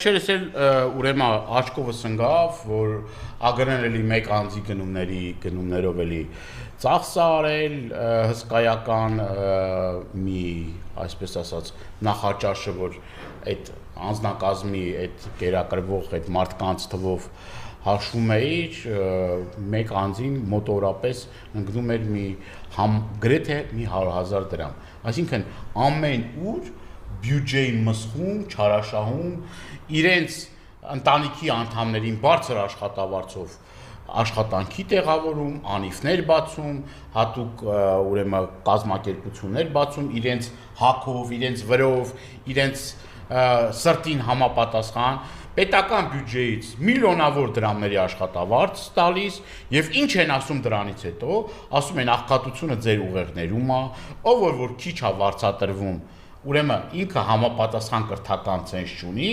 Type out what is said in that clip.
Չերս էլ ուրեմն աչքովս ընկավ, որ ԱԳՆ-ն էլի մեկ անձի գնումներով էլի ծախս արել, հսկայական մի, այսպես ասած, նախաճաշը, որ այդ անձնակազմի այդ կերակրվող այդ մարդկանց թվով հաշվում էիր, մեկ անձին մոտորապես ընկնում էր գրեթե մի 100,000 դրամ, այսինքն ամեն ուր բյուջեի մսխում, չարաշահում, իրենց ընտանիքի անդամներին բարձր աշխատավարձով աշխատանքի տեղավորում, անիվներ բացում, հատուկ ուրեմն կազմակերպություններ բացում, իրենց հագով, իրենց վրով, իրենց սրտին համապատասխան, պետական բյուջեից միլիոնավոր դրամների աշխատավարձ տալիս եւ ինչ են ասում դրանից հետո, ասում են աղքատությունը ձեր ուղեղներում է, ով որ քիչ է վարձատրվում, ուրեմն ինքը համապատասխան կրթական ցենզ չունի,